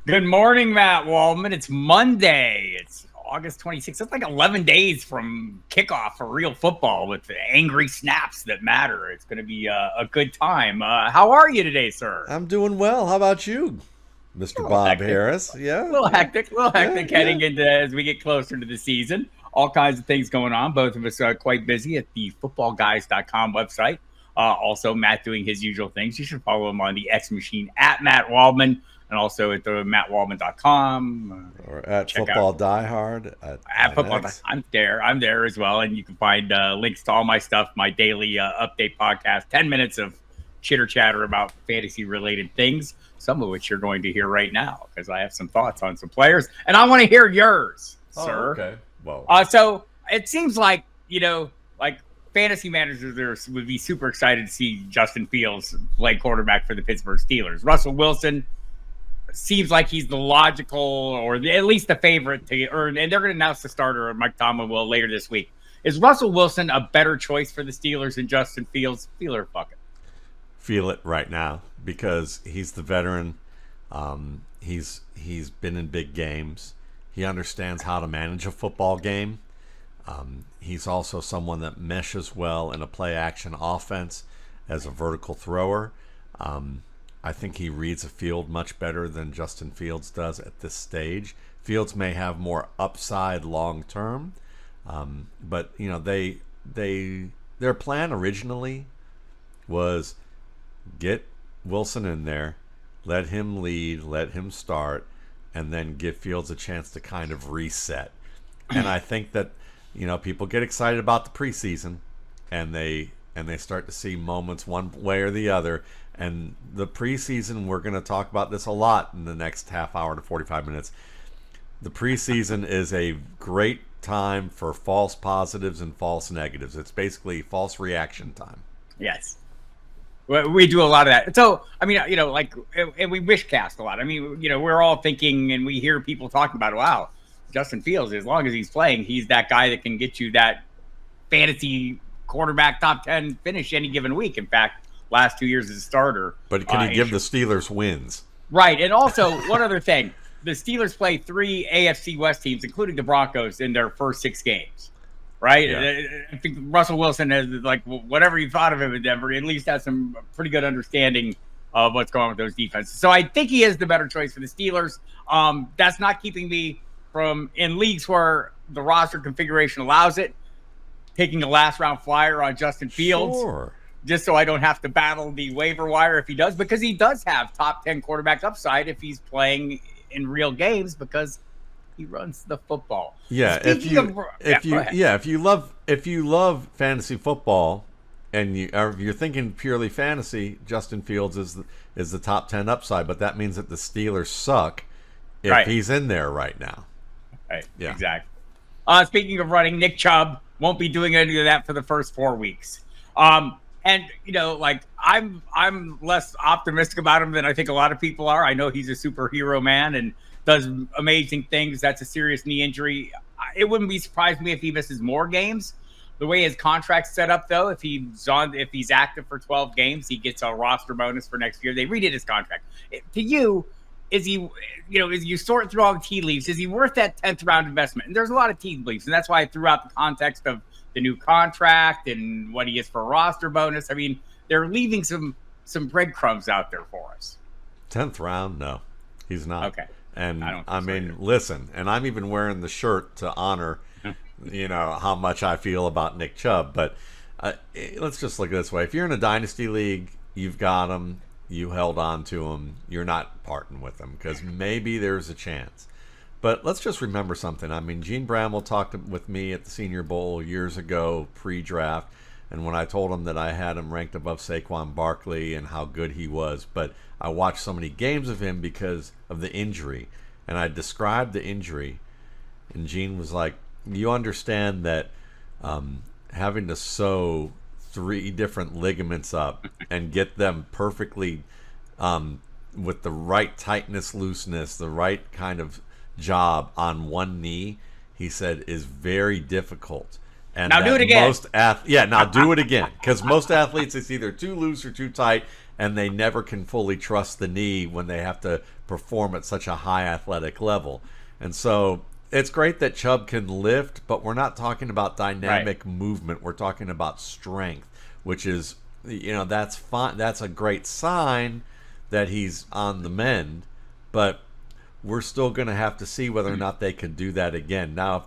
Good morning, Matt Waldman. It's Monday. It's August 26th. It's like 11 days from kickoff for real football with the angry snaps that matter. It's going to be a good time. How are you today, sir? I'm doing well. How about you, Mr. Bob Hectic. Harris? Yeah. A little hectic heading Yeah. into as we get closer to the season. All kinds of things going on. Both of us are quite busy at the footballguys.com website. Also, Matt doing his usual things. You should follow him on the X Machine at Matt Waldman and also at the mattwaldman.com. Or at Check Football out Diehard at football. X. I'm there as well. And you can find links to all my stuff, my daily update podcast, 10 minutes of chitter chatter about fantasy related things, some of which you're going to hear right now because I have some thoughts on some players and I want to hear yours, sir. Okay. Well, So it seems like, like fantasy managers would be super excited to see Justin Fields play quarterback for the Pittsburgh Steelers. Russell Wilson seems like he's the logical or at least the favorite to earn, and they're going to announce the starter, or Mike Tomlin will later this week. Is Russell Wilson a better choice for the Steelers than Justin Fields? Feel or fuck it? feel it right now because he's the veteran. He's been in big games. He understands how to manage a football game. He's also someone that meshes well in a play-action offense as a vertical thrower. I think he reads a field much better than Justin Fields does at this stage. Fields may have more upside long term, but their plan originally was get Wilson in there, let him lead, let him start, and then give Fields a chance to kind of reset. And I think that people get excited about the preseason, and they start to see moments one way or the other. And the preseason, we're going to talk about this a lot in the next half hour to 45 minutes. The preseason is a great time for false positives and false negatives. It's basically false reaction time. Yes. We do a lot of that. So, I mean, and we wish cast a lot. I mean, we're all thinking and we hear people talking about, wow, Justin Fields, as long as he's playing, he's that guy that can get you that fantasy quarterback top 10 finish any given week. In fact, last 2 years as a starter. But can he give the Steelers wins? Right. And also, one other thing. The Steelers play 3 AFC West teams, including the Broncos, in their first 6 games. Right? Yeah. I think Russell Wilson has, whatever you thought of him in Denver, at least has some pretty good understanding of what's going on with those defenses. So I think he is the better choice for the Steelers. That's not keeping me from, in leagues where the roster configuration allows it, taking a last-round flyer on Justin Fields. Sure. Just so I don't have to battle the waiver wire if he does, because he does have top 10 quarterback upside if he's playing in real games because he runs the football. Yeah, if you love fantasy football and you're thinking purely fantasy, Justin Fields is the top 10 upside, but that means that the Steelers suck if he's in there right now. Right. Yeah. Exactly. Speaking of running, Nick Chubb won't be doing any of that for the first 4 weeks. And I'm less optimistic about him than I think a lot of people are. I know he's a superhero man and does amazing things. That's a serious knee injury. It wouldn't be surprised me if he misses more games. The way his contract's set up, though, if he's active for 12 games, he gets a roster bonus for next year. They redid his contract. To you, is he, as you sort through all the tea leaves, is he worth that 10th round investment? And there's a lot of tea leaves, and that's why I threw out the context of the new contract and what he gets for a roster bonus. I mean, they're leaving some breadcrumbs out there for us. 10th round? No, he's not. Okay. And I mean, listen, and I'm even wearing the shirt to honor, how much I feel about Nick Chubb. But let's just look at it this way. If you're in a dynasty league, you've got him, you held on to him, you're not parting with him because maybe there's a chance. But let's just remember something. I mean, Gene Bramwell talked with me at the Senior Bowl years ago, pre-draft, and when I told him that I had him ranked above Saquon Barkley and how good he was, but I watched so many games of him because of the injury, and I described the injury, and Gene was like, you understand that having to sew 3 different ligaments up and get them perfectly with the right tightness, looseness, the right kind of job on one knee, he said, is very difficult. And now do it again. Now do it again. Because most athletes, it's either too loose or too tight, and they never can fully trust the knee when they have to perform at such a high athletic level. And so it's great that Chubb can lift, but we're not talking about dynamic movement. We're talking about strength, which is, that's fine. That's a great sign that he's on the mend, but we're still going to have to see whether or not they can do that again. Now,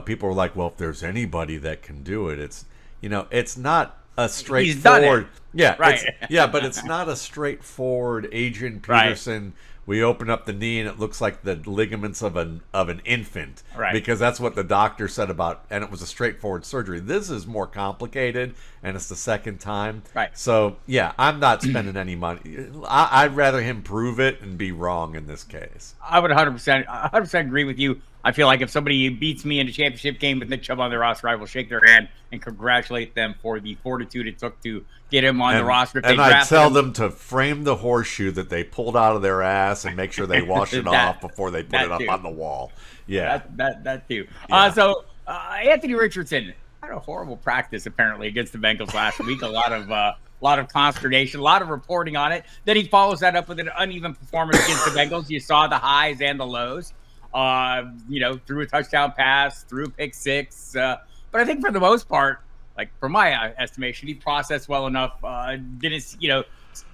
people are like, well, if there's anybody that can do it, it's not a straightforward. Yeah, right. But it's not a straightforward Adrian Peterson. Right. We open up the knee and it looks like the ligaments of an infant, right? Because that's what the doctor said about, and it was a straightforward surgery. This is more complicated, and it's the second time, right? So I'm not spending any money. I'd rather him prove it and be wrong in this case. I would 100% agree with you. I feel like if somebody beats me in a championship game with Nick Chubb on their roster, I will shake their hand and congratulate them for the fortitude it took to get him on the roster. And I tell them to frame the horseshoe that they pulled out of their ass and make sure they wash it off before they put it up on the wall. Yeah, that too. Yeah. Anthony Richardson had a horrible practice apparently against the Bengals last week. A lot of consternation, a lot of reporting on it. Then he follows that up with an uneven performance against the Bengals. You saw the highs and the lows. Threw a touchdown pass, threw a pick six. But I think for the most part, like from my estimation, he processed well enough.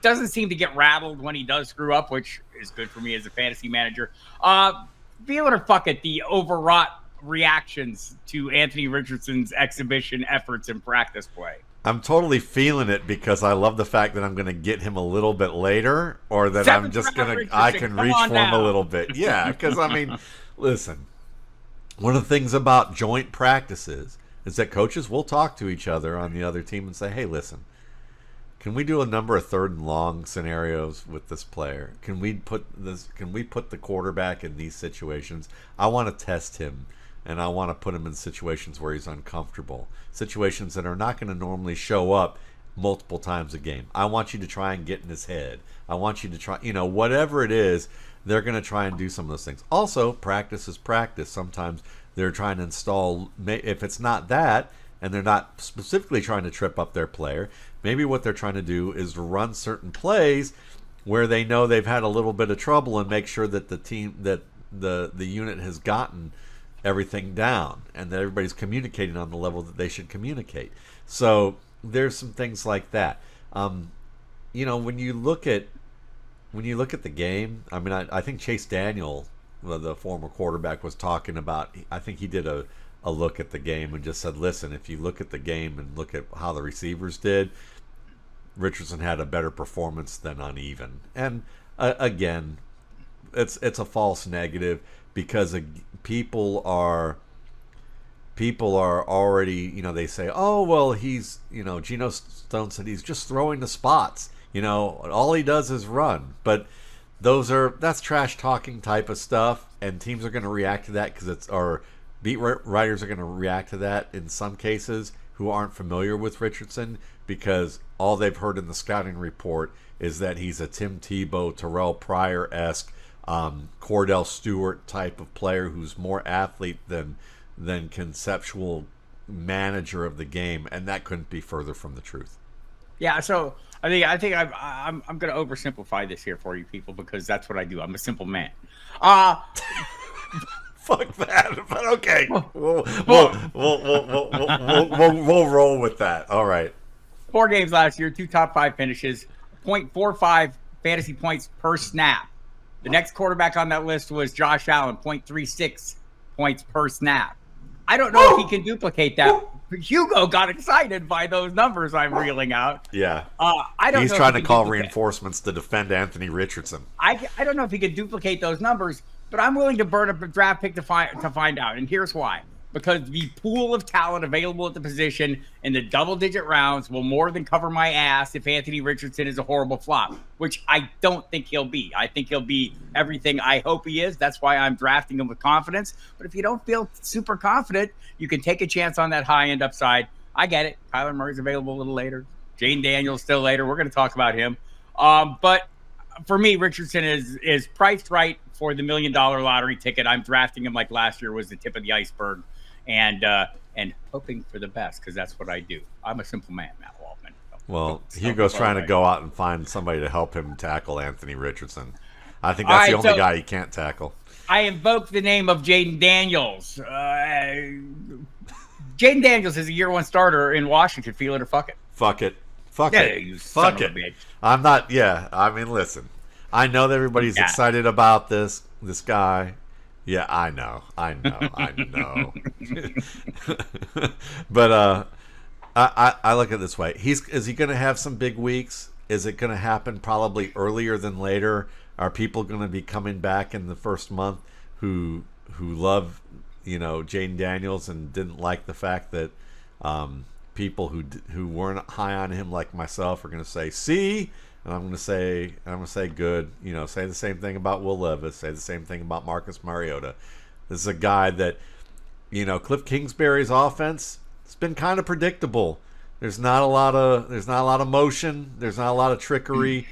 Doesn't seem to get rattled when he does screw up, which is good for me as a fantasy manager. Feel it or fuck it, the overwrought reactions to Anthony Richardson's exhibition efforts in practice play. I'm totally feeling it because I love the fact that I'm going to get him a little bit later, or that I'm just going to, I can reach for him a little bit. Yeah, because listen, one of the things about joint practices is that coaches will talk to each other on the other team and say, hey, listen, can we do a number of third and long scenarios with this player? Can we put the quarterback in these situations? I want to test him. And I want to put him in situations where he's uncomfortable, situations that are not going to normally show up multiple times a game. I want you to try and get in his head. I want you to try, whatever it is, they're going to try and do some of those things. Also, practice is practice. Sometimes they're trying to install, if it's not that, and they're not specifically trying to trip up their player, maybe what they're trying to do is run certain plays where they know they've had a little bit of trouble and make sure that the team, that the unit has gotten everything down and that everybody's communicating on the level that they should communicate. So there's some things like that. When you look at the game, I think Chase Daniel, the former quarterback, was talking about, I think he did a look at the game and just said, listen, if you look at the game and look at how the receivers did, Richardson had a better performance than uneven. And again, it's a false negative, because people are already, they say, oh, well, he's, Geno Stone said he's just throwing the spots, all he does is run. But that's trash talking type of stuff, and teams are going to react to that or beat writers are going to react to that in some cases who aren't familiar with Richardson, because all they've heard in the scouting report is that he's a Tim Tebow, Terrell Pryor-esque, Cordell Stewart type of player who's more athlete than conceptual manager of the game, and that couldn't be further from the truth. Yeah, so I think I'm going to oversimplify this here for you people, because that's what I do. I'm a simple man. Fuck that, but okay, we'll roll with that. All right. 4 games last year, 2 top 5 finishes, 0.45 fantasy points per snap. The next quarterback on that list was Josh Allen, 0.36 points per snap. I don't know if he can duplicate that. Hugo got excited by those numbers I'm reeling out. Yeah. He's trying to call reinforcements to defend Anthony Richardson. I don't know if he could duplicate those numbers, but I'm willing to burn up a draft pick to find out. And here's why. Because the pool of talent available at the position in the double-digit rounds will more than cover my ass if Anthony Richardson is a horrible flop, which I don't think he'll be. I think he'll be everything I hope he is. That's why I'm drafting him with confidence. But if you don't feel super confident, you can take a chance on that high-end upside. I get it. Kyler Murray's available a little later. Jayden Daniels still later. We're going to talk about him. But for me, Richardson is priced right for the $1 million lottery ticket. I'm drafting him like last year was the tip of the iceberg. and hoping for the best, because that's what I do. I'm a simple man, Matt Waldman. Well, Hugo's trying to go out and find somebody to help him tackle Anthony Richardson. I think that's the only guy he can't tackle. I invoke the name of Jayden Daniels. Jayden Daniels is a year one starter in Washington. Feel it or fuck it. Fuck it. Fuck Yeah, it. you Fuck son of it. a bitch. I'm not. Yeah. I mean, listen. I know that everybody's excited about this guy. Yeah, I know. I know. But I look at it this way. Is he going to have some big weeks? Is it going to happen probably earlier than later? Are people going to be coming back in the first month who love, Jayden Daniels and didn't like the fact that people who weren't high on him like myself are going to say, see, and I'm going to say good. Say the same thing about Will Levis. Say the same thing about Marcus Mariota. This is a guy that, Cliff Kingsbury's offense, it's been kind of predictable. There's not a lot of motion. There's not a lot of trickery.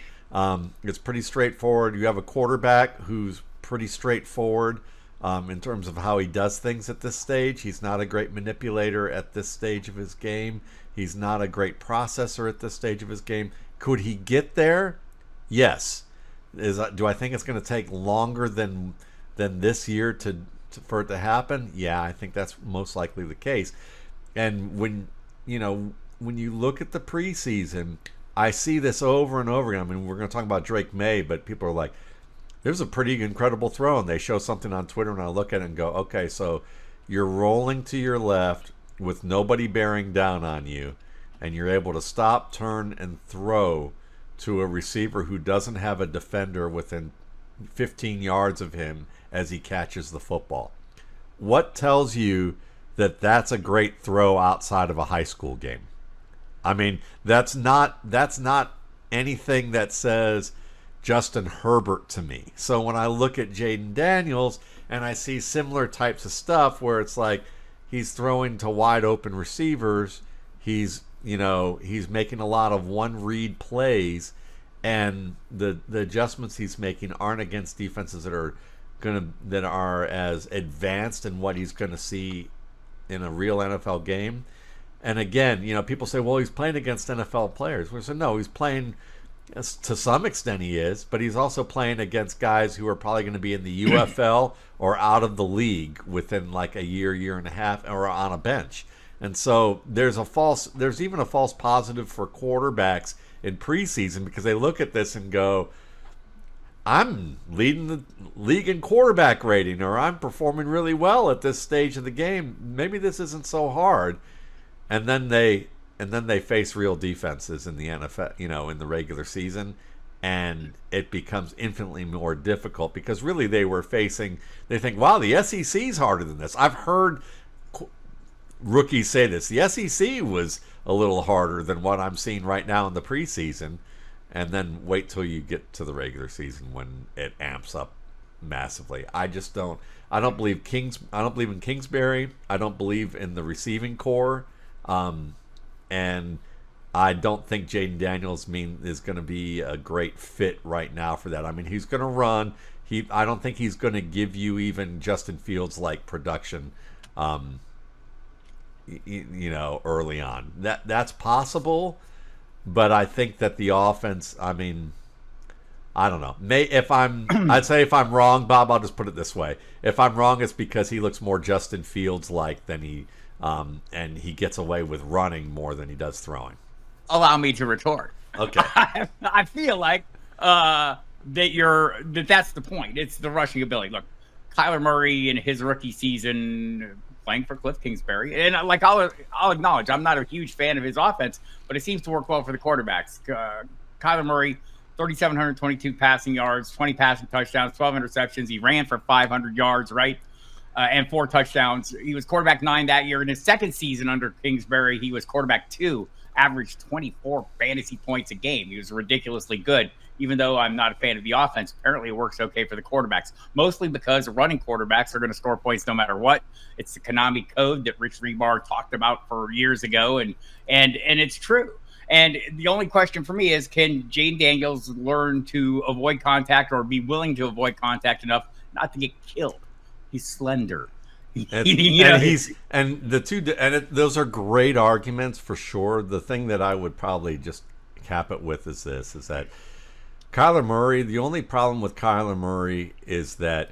It's pretty straightforward. You have a quarterback who's pretty straightforward in terms of how he does things at this stage. He's not a great manipulator at this stage of his game. He's not a great processor at this stage of his game. Could he get there? Yes. Do I think it's going to take longer than this year for it to happen? Yeah, I think that's most likely the case. And when you look at the preseason, I see this over and over again. I mean, we're going to talk about Drake Maye, but people are like, there's a pretty incredible throw. And they show something on Twitter, and I look at it and go, okay, so you're rolling to your left with nobody bearing down on you, and you're able to stop, turn, and throw to a receiver who doesn't have a defender within 15 yards of him as he catches the football. What tells you that that's a great throw outside of a high school game? I mean, that's not anything that says Justin Herbert to me. So when I look at Jayden Daniels and I see similar types of stuff where it's like he's throwing to wide open receivers, he's making a lot of one read plays, and the adjustments he's making aren't against defenses that are as advanced in what he's going to see in a real NFL game. And again, people say, well, he's playing against NFL players. We say, no, he's playing, to some extent he is, but he's also playing against guys who are probably going to be in the UFL or out of the league within like a year and a half, or on a bench. And so there's even a false positive for quarterbacks in preseason, because they look at this and go, I'm leading the league in quarterback rating, or I'm performing really well at this stage of the game. Maybe this isn't so hard. And then they face real defenses in the NFL, in the regular season, and it becomes infinitely more difficult, because really they think, wow, the SEC's harder than this. I've heard rookies say this. The SEC was a little harder than what I'm seeing right now in the preseason, and then wait till you get to the regular season when it amps up massively. I don't believe in Kingsbury. I don't believe in the receiving core. And I don't think Jayden Daniels is going to be a great fit right now for that. I mean, he's going to run. I don't think he's going to give you even Justin Fields like production, early on. That's possible, but I think that the offense. I mean, I don't know. I'd say if I'm wrong, Bob, I'll just put it this way: if I'm wrong, it's because he looks more Justin Fields like than he. And he gets away with running more than he does throwing. Allow me to retort. Okay. I feel like that's the point. It's the rushing ability. Look, Kyler Murray in his rookie season playing for Cliff Kingsbury, and I'll acknowledge I'm not a huge fan of his offense, but it seems to work well for the quarterbacks. Kyler Murray, 3,722 passing yards, 20 passing touchdowns, 12 interceptions. He ran for 500 yards, right? And 4 touchdowns. He was quarterback 9 that year. In his second season under Kingsbury, he was quarterback 2, averaged 24 fantasy points a game. He was ridiculously good, even though I'm not a fan of the offense. Apparently, it works okay for the quarterbacks, mostly because running quarterbacks are going to score points no matter what. It's the Konami code that Rich Rebar talked about for years ago, and it's true. And the only question for me is, can Jayden Daniels learn to avoid contact, or be willing to avoid contact enough not to get killed? He's slender. Those are great arguments for sure. The thing that I would probably just cap it with is this: is that Kyler Murray. The only problem with Kyler Murray is that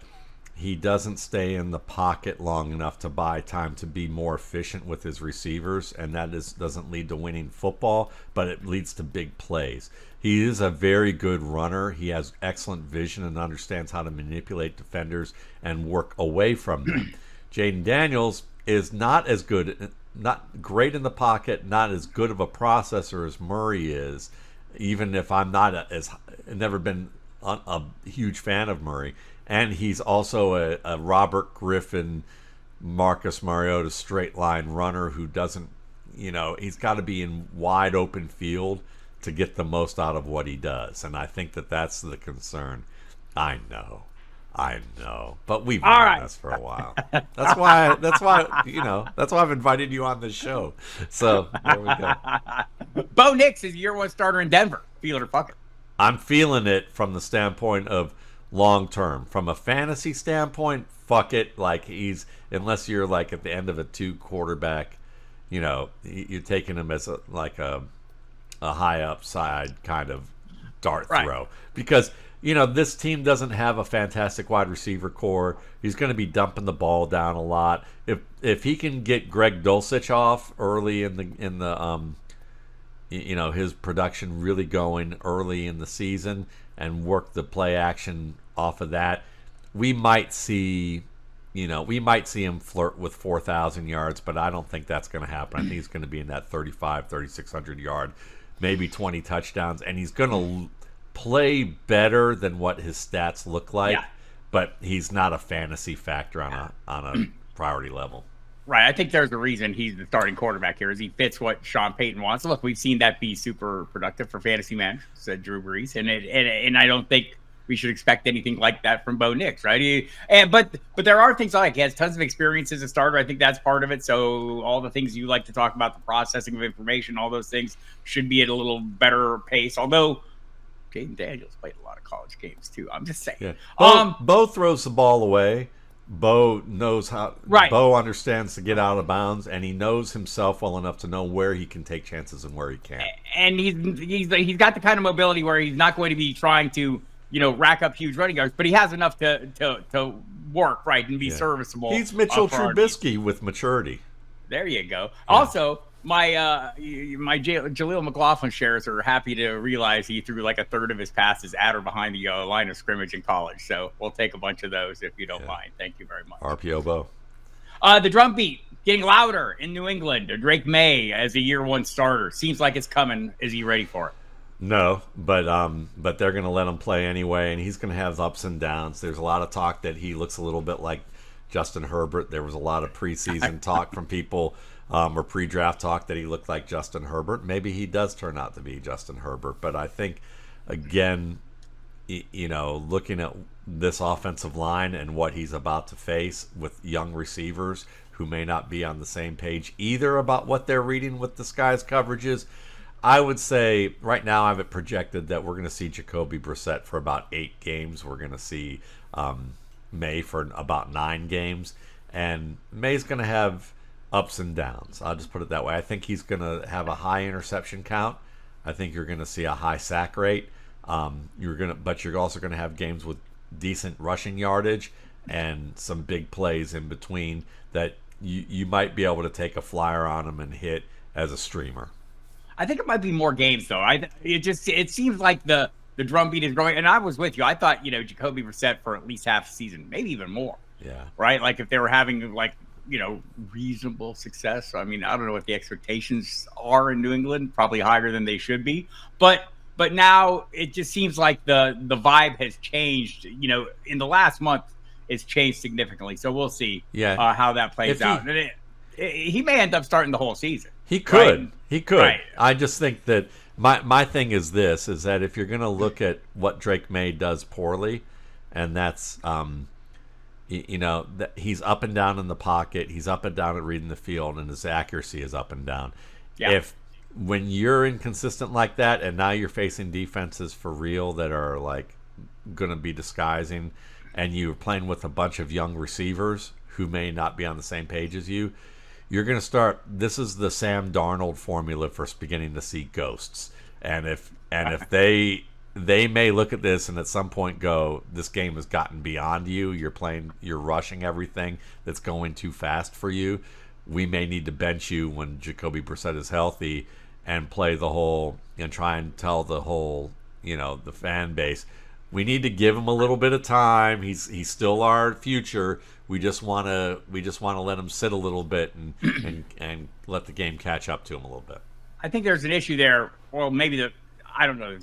he doesn't stay in the pocket long enough to buy time to be more efficient with his receivers, and doesn't lead to winning football, but it leads to big plays. He is a very good runner. He has excellent vision and understands how to manipulate defenders and work away from them. Jayden Daniels is not as good, not great in the pocket, not as good of a processor as Murray is, even if I'm never been a huge fan of Murray. And he's also a Robert Griffin, Marcus Mariota straight line runner who doesn't, he's got to be in wide open field to get the most out of what he does. And I think that's the concern. I know. But we've known this for a while. That's why I've invited you on this show. So there we go. Bo Nix is year one starter in Denver. Feel it or fuck it. I'm feeling it from the standpoint of long term. From a fantasy standpoint, fuck it. Like unless you're like at the end of a 2 quarterback, you're taking him as a high upside kind of dart throw. Because this team doesn't have a fantastic wide receiver core. He's going to be dumping the ball down a lot. If he can get Greg Dulcich off early in the his production really going early in the season and work the play action off of that, we might see him flirt with 4,000 yards, but I don't think that's going to happen. I think he's going to be in that 3,600 yard, maybe 20 touchdowns, and he's going to play better than what his stats look like, but he's not a fantasy factor on a priority level. Right. I think there's a reason he's the starting quarterback here, is he fits what Sean Payton wants. Look, we've seen that be super productive for fantasy managers, said Drew Brees, and I don't think we should expect anything like that from Bo Nix, right? But there are things he has tons of experience as a starter. I think that's part of it. So all the things you like to talk about, the processing of information, all those things should be at a little better pace. Although Jayden Daniels played a lot of college games too. I'm just saying. Yeah. Bo throws the ball away. Bo knows how. Right. Bo understands to get out of bounds, and he knows himself well enough to know where he can take chances and where he can't. And he's got the kind of mobility where he's not going to be trying to rack up huge running yards, but he has enough to work right and be serviceable. He's Mitchell Trubisky with maturity. There you go. Yeah. Also, my Jaleel McLaughlin shares are happy to realize he threw like a third of his passes at or behind the line of scrimmage in college. So we'll take a bunch of those if you don't mind. Thank you very much. RPO Bo. The drum beat getting louder in New England. Drake Maye as a year one starter. Seems like it's coming. Is he ready for it? No, but they're going to let him play anyway, and he's going to have ups and downs. There's a lot of talk that he looks a little bit like Justin Herbert. There was a lot of preseason talk from people or pre-draft talk that he looked like Justin Herbert. Maybe he does turn out to be Justin Herbert, but I think, again, looking at this offensive line and what he's about to face with young receivers who may not be on the same page either about what they're reading with the Skies coverages, I would say right now I have it projected that we're going to see Jacoby Brissett for about 8 games. We're going to see Maye for about 9 games. And May's going to have ups and downs. I'll just put it that way. I think he's going to have a high interception count. I think you're going to see a high sack rate. But you're also going to have games with decent rushing yardage and some big plays in between that you might be able to take a flyer on him and hit as a streamer. I think it might be more games though. It seems like the drumbeat is growing, and I was with you. I thought Jacoby Brissett for at least half a season, maybe even more. Yeah. Right. Like if they were having reasonable success. I mean, I don't know what the expectations are in New England. Probably higher than they should be. But now it just seems like the vibe has changed. In the last month, it's changed significantly. So we'll see. How that plays out. He may end up starting the whole season. He could. Right? He could. Right. I just think that my thing is that if you're going to look at what Drake Maye does poorly, and that's that he's up and down in the pocket, he's up and down at reading the field, and his accuracy is up and down. Yeah. When you're inconsistent like that, and now you're facing defenses for real that are like going to be disguising, and you're playing with a bunch of young receivers who may not be on the same page as you, you're going to start. This is the Sam Darnold formula for beginning to see ghosts. And if they may look at this and at some point go, this game has gotten beyond you. You're rushing everything that's going too fast for you. We may need to bench you when Jacoby Brissett is healthy and play the whole and try and tell the whole, the fan base, we need to give him a little bit of time. He's still our future. We just want to let him sit a little bit and let the game catch up to him a little bit. I think there's an issue there. Well, maybe I don't know,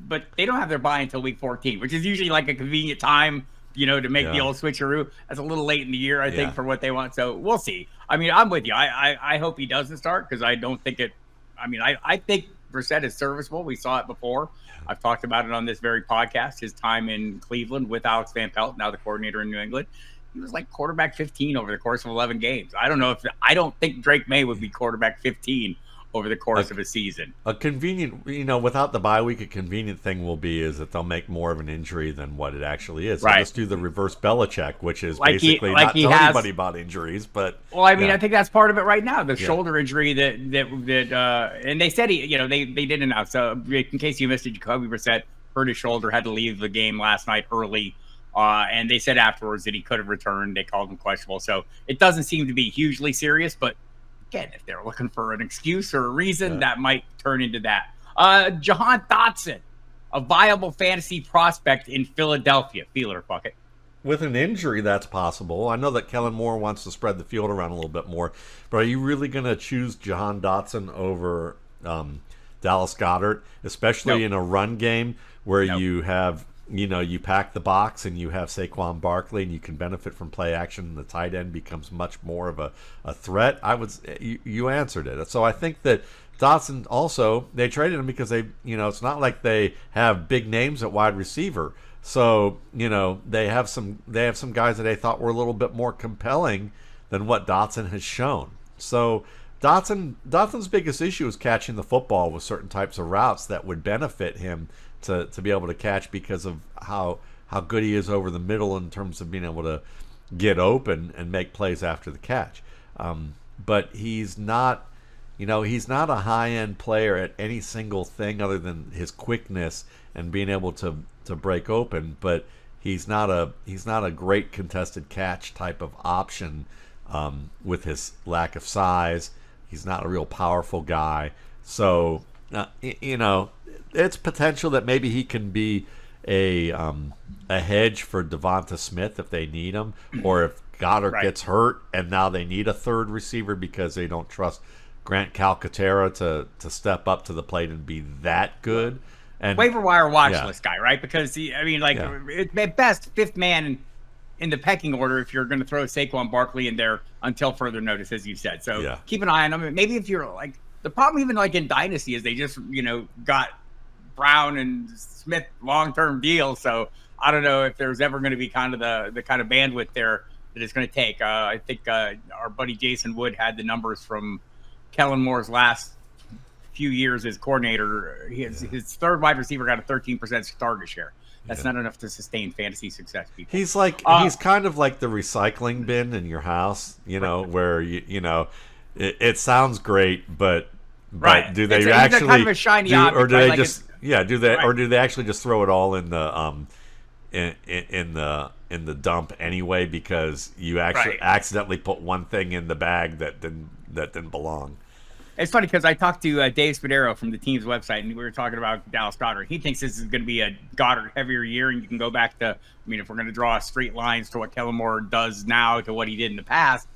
but they don't have their bye until week 14, which is usually like a convenient time, to make the old switcheroo. That's a little late in the year, I think, for what they want. So we'll see. I mean, I'm with you. I hope he doesn't start because I don't think it. I mean, I think Brissett is serviceable. We saw it before. I've talked about it on this very podcast. His time in Cleveland with Alex Van Pelt, now the coordinator in New England. He was like quarterback 15 over the course of 11 games. I don't think Drake Maye would be quarterback 15 over the course of a season. A convenient, without the bye week, a convenient thing will be is that they'll make more of an injury than what it actually is. So right. Let's do the reverse Belichick, which is not tell anybody about injuries. But I think that's part of it right now. The shoulder injury that and they said they did announce. So in case you missed it, Jacoby Brissett hurt his shoulder, had to leave the game last night early. And they said afterwards that he could have returned. They called him questionable. So it doesn't seem to be hugely serious, but again, if they're looking for an excuse or a reason, that might turn into that. Jahan Dotson, a viable fantasy prospect in Philadelphia. Feeler bucket. With an injury, that's possible. I know that Kellen Moore wants to spread the field around a little bit more, but are you really going to choose Jahan Dotson over Dallas Goedert, especially in a run game where you have you pack the box and you have Saquon Barkley and you can benefit from play action. The tight end becomes much more of a threat. You answered it. So I think that Dotson also, they traded him because it's not like they have big names at wide receiver. So, they have some guys that they thought were a little bit more compelling than what Dotson has shown. So Dotson's biggest issue is catching the football with certain types of routes that would benefit him to be able to catch because of how good he is over the middle in terms of being able to get open and make plays after the catch. But he's not a high-end player at any single thing other than his quickness and being able to break open. But he's not a great contested catch type of option with his lack of size. He's not a real powerful guy. So, it's potential that maybe he can be a hedge for Devonta Smith if they need him, or if Goddard gets hurt and now they need a third receiver because they don't trust Grant Calcaterra to step up to the plate and be that good. And waiver wire watch list guy, right? Because at best, fifth man in the pecking order if you're going to throw Saquon Barkley in there until further notice, as you said. So keep an eye on him. Maybe if you're like the problem, even like in Dynasty, is they just got Brown and Smith long-term deals. So I don't know if there's ever going to be kind of the kind of bandwidth there that it's going to take. I think our buddy Jason Wood had the numbers from Kellen Moore's last few years as coordinator. His third wide receiver got a 13% target share. That's not enough to sustain fantasy success, people. He's he's kind of like the recycling bin in your house, where it sounds great, but do they actually kind of a shiny object, or do right? they just or do they actually just throw it all in the in the dump anyway because you actually accidentally put one thing in the bag that didn't belong? It's funny because I talked to Dave Spadaro from the team's website, and we were talking about Dallas Goedert. He thinks this is going to be a Goddard heavier year, and you can go back to, if we're going to draw straight lines to what Kellen Moore does now to what he did in the past,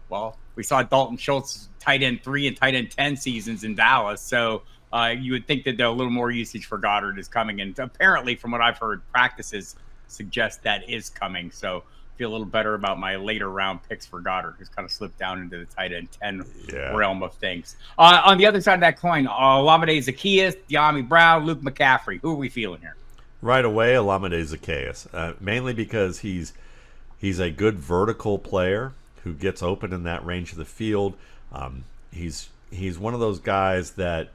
well, we saw Dalton Schultz tight end 3 and tight end 10 seasons in Dallas. So you would think that a little more usage for Goddard is coming. And apparently, from what I've heard, practices suggest that is coming. So feel a little better about my later round picks for Goddard, who's kind of slipped down into the tight end 10 realm of things. On the other side of that coin, Olamide Zaccheaus, De'Ami Brown, Luke McCaffrey. Who are we feeling here? Right away, Olamide Zaccheaus, mainly because he's a good vertical player who gets open in that range of the field. He's one of those guys that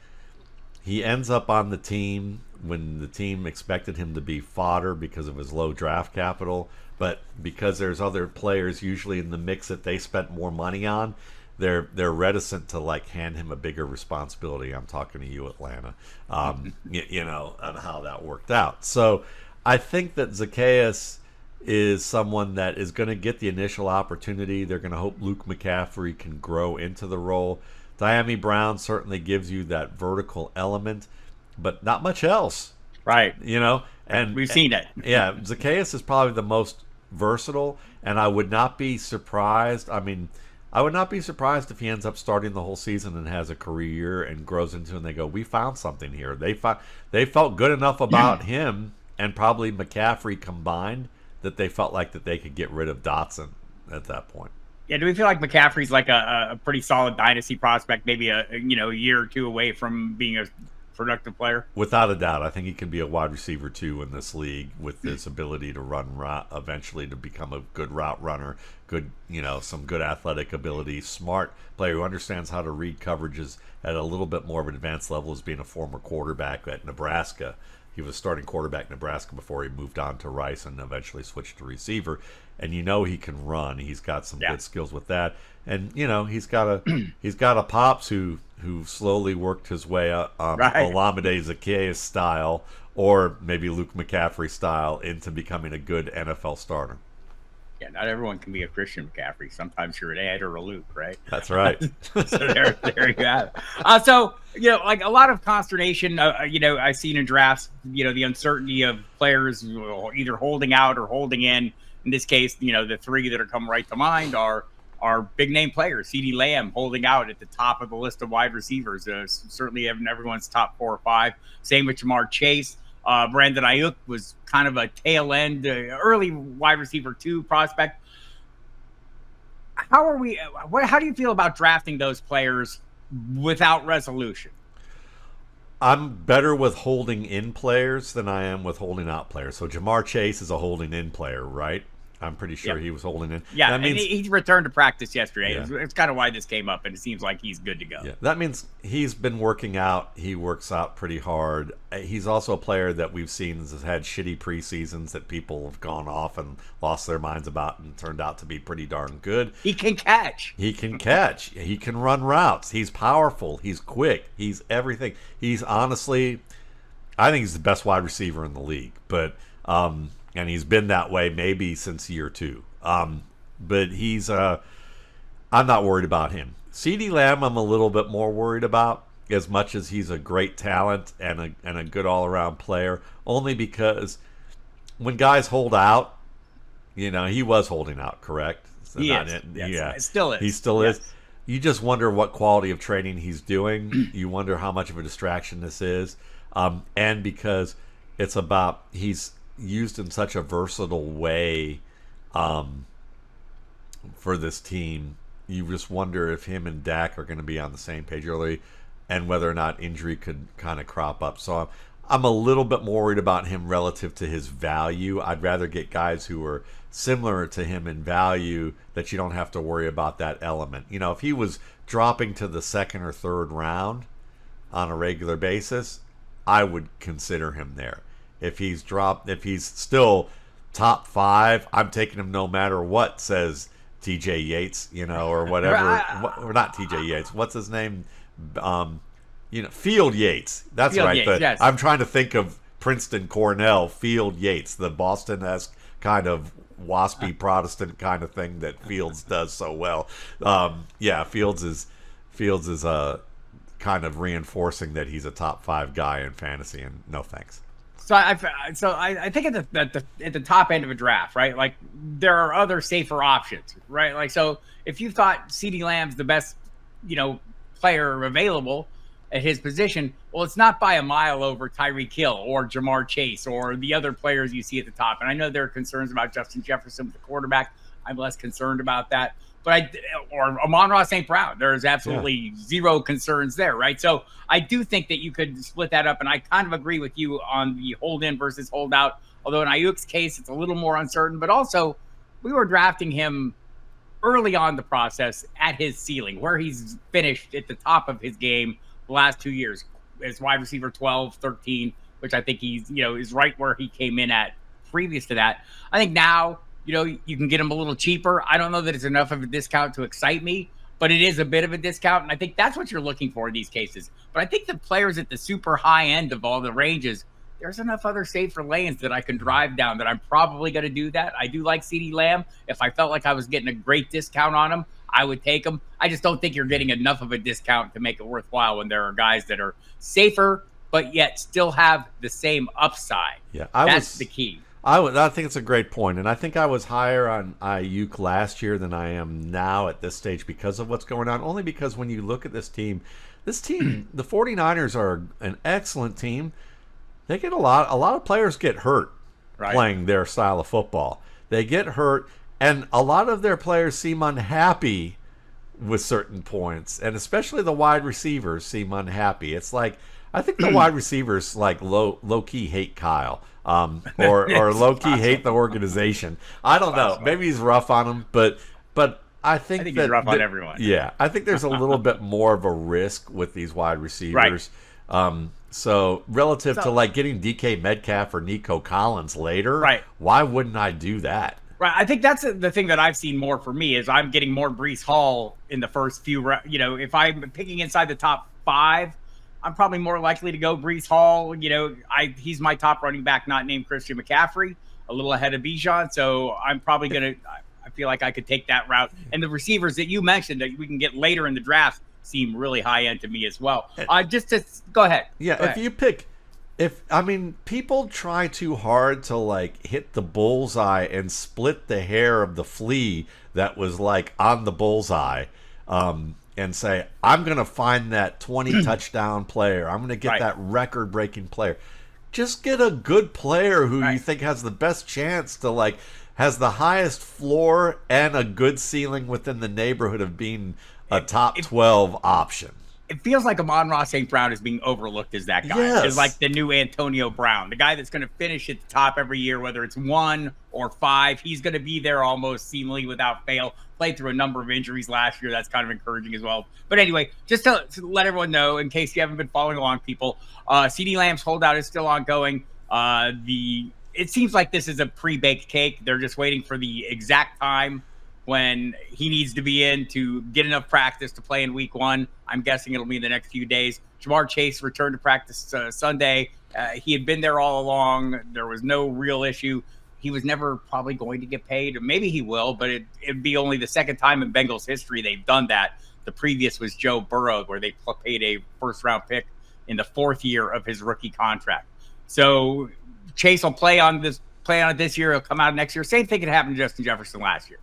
he ends up on the team when the team expected him to be fodder because of his low draft capital. but because there's other players usually in the mix that they spent more money on, they're reticent to like hand him a bigger responsibility. I'm talking to you, Atlanta, you know, on how that worked out. So I think that Zacchaeus is someone that is going to get the initial opportunity. They're going to hope Luke McCaffrey can grow into the role. Diami Brown certainly gives you that vertical element, but not much else. Right. You know, and we've seen it. Yeah, Zacchaeus is probably the most versatile, and I would not be surprised. I mean, I would not be surprised if he ends up starting the whole season and has a career year and grows into it and they go, we found something here. They felt good enough about him and probably McCaffrey combined that they felt like that they could get rid of Dotson at that point. Yeah, do we feel like McCaffrey's like a pretty solid dynasty prospect, maybe a year or two away from being a productive player? Without a doubt, I think he can be a wide receiver too in this league with his ability to run route, eventually to become a good route runner, good, some good athletic ability, smart player who understands how to read coverages at a little bit more of an advanced level as being a former quarterback at Nebraska. He was starting quarterback in Nebraska before he moved on to Rice and eventually switched to receiver. And he can run. He's got some good skills with that. And he's got a Pops who slowly worked his way up, Olamide Zacchaeus style, or maybe Luke McCaffrey style, into becoming a good NFL starter. Yeah, not everyone can be a Christian McCaffrey. Sometimes you're an Ed or a Luke, right? That's right. So there you have it. So, like a lot of consternation, I've seen in drafts, the uncertainty of players either holding out or holding in. In this case, the three that are come right to mind are big name players. CeeDee Lamb holding out at the top of the list of wide receivers, certainly having everyone's top 4 or 5. Same with Jamar Chase. Brandon Ayuk was kind of a tail end, early wide receiver 2 prospect. How do you feel about drafting those players without resolution? I'm better with holding in players than I am with holding out players. So Jamar Chase is a holding in player, right? I'm pretty sure he was holding in. Yeah, that means he returned to practice yesterday. Yeah. It's kind of why this came up, and it seems like he's good to go. Yeah, that means he's been working out. He works out pretty hard. He's also a player that we've seen has had shitty preseasons that people have gone off and lost their minds about and turned out to be pretty darn good. He can catch. He can run routes. He's powerful. He's quick. He's everything. He's honestly, I think he's the best wide receiver in the league. But and he's been that way maybe since year 2. But he's I'm not worried about him. CeeDee Lamb I'm a little bit more worried about, as much as he's a great talent and a good all-around player, only because when guys hold out, he was holding out, correct? So he is. Yes. It still is. He still is. You just wonder what quality of training he's doing. You wonder how much of a distraction this is. And because it's about he's used in such a versatile way for this team, you just wonder if him and Dak are going to be on the same page early and whether or not injury could kind of crop up. So I'm a little bit more worried about him relative to his value. I'd rather get guys who are similar to him in value that you don't have to worry about that element. If he was dropping to the 2nd or 3rd round on a regular basis, I would consider him there. If he's still top 5, I'm taking him no matter what, says TJ Yates, or whatever. Or not TJ Yates. What's his name? Field Yates. That's Field right. Yates, yes. I'm trying to think of Princeton Cornell, Field Yates, the Boston-esque kind of waspy Protestant kind of thing that Fields does so well. Fields is kind of reinforcing that he's a top 5 guy in fantasy, and no thanks. So I think at the top end of a draft, right? Like there are other safer options, right? Like, so if you thought CeeDee Lamb's the best, player available at his position, well, it's not by a mile over Tyreek Hill or Jamar Chase or the other players you see at the top. And I know there are concerns about Justin Jefferson with the quarterback. I'm less concerned about that. But or Amon-Ra St. Brown, there's absolutely zero concerns there, right? So I do think that you could split that up, and I kind of agree with you on the hold in versus hold out. Although in Ayuk's case, it's a little more uncertain. But also, we were drafting him early on the process at his ceiling, where he's finished at the top of his game the last 2 years as wide receiver 12, 13, which I think he's is right where he came in at previous to that. I think now you can get them a little cheaper. I don't know that it's enough of a discount to excite me, but it is a bit of a discount. And I think that's what you're looking for in these cases. But I think the players at the super high end of all the ranges, there's enough other safer lanes that I can drive down that I'm probably going to do that. I do like CeeDee Lamb. If I felt like I was getting a great discount on him, I would take him. I just don't think you're getting enough of a discount to make it worthwhile when there are guys that are safer, but yet still have the same upside. Yeah, that's the key. I think it's a great point, and I think I was higher on Ayuk last year than I am now at this stage because of what's going on. Only because when you look at this team, the 49ers are an excellent team. They get a lot of players get hurt playing their style of football. They get hurt, and a lot of their players seem unhappy with certain points, and especially the wide receivers seem unhappy. It's like I think the wide receivers like low key hate Kyle, or low key hate the organization. I don't know. Maybe he's rough on them, but I think he's rough on everyone. Yeah, I think there's a little bit more of a risk with these wide receivers. So relative to like getting DK Metcalf or Nico Collins later, why wouldn't I do that? Right. I think that's the thing that I've seen more for me is I'm getting more Breece Hall in the first few. If I'm picking inside the top 5. I'm probably more likely to go Breece Hall. He's my top running back, not named Christian McCaffrey, a little ahead of Bijan. So I'm probably going to – I feel like I could take that route. And the receivers that you mentioned that we can get later in the draft seem really high end to me as well. Go ahead. Yeah, go ahead. You pick – people try too hard to, like, hit the bullseye and split the hair of the flea that was, like, on the bullseye. And say, I'm going to find that 20 touchdown player. I'm going to get that record-breaking player. Just get a good player who you think has the best chance to, has the highest floor and a good ceiling within the neighborhood of being a top 12 option. It feels like Amon-Ra St. Brown is being overlooked as that guy. Yes. It's like the new Antonio Brown, the guy that's going to finish at the top every year, whether it's 1 or 5. He's going to be there almost seemingly without fail. Played through a number of injuries last year. That's kind of encouraging as well. But anyway, just to let everyone know, in case you haven't been following along, people, CeeDee Lamb's holdout is still ongoing. It seems like this is a pre-baked cake. They're just waiting for the exact time when he needs to be in to get enough practice to play in week 1. I'm guessing it'll be in the next few days. Jamar Chase returned to practice Sunday. He had been there all along. There was no real issue. He was never probably going to get paid, or maybe he will, but it'd be only the second time in Bengals history they've done that. The previous was Joe Burrow, where they paid a first-round pick in the 4th year of his rookie contract. So Chase will play on it this year. He'll come out next year. Same thing could happen to Justin Jefferson last year.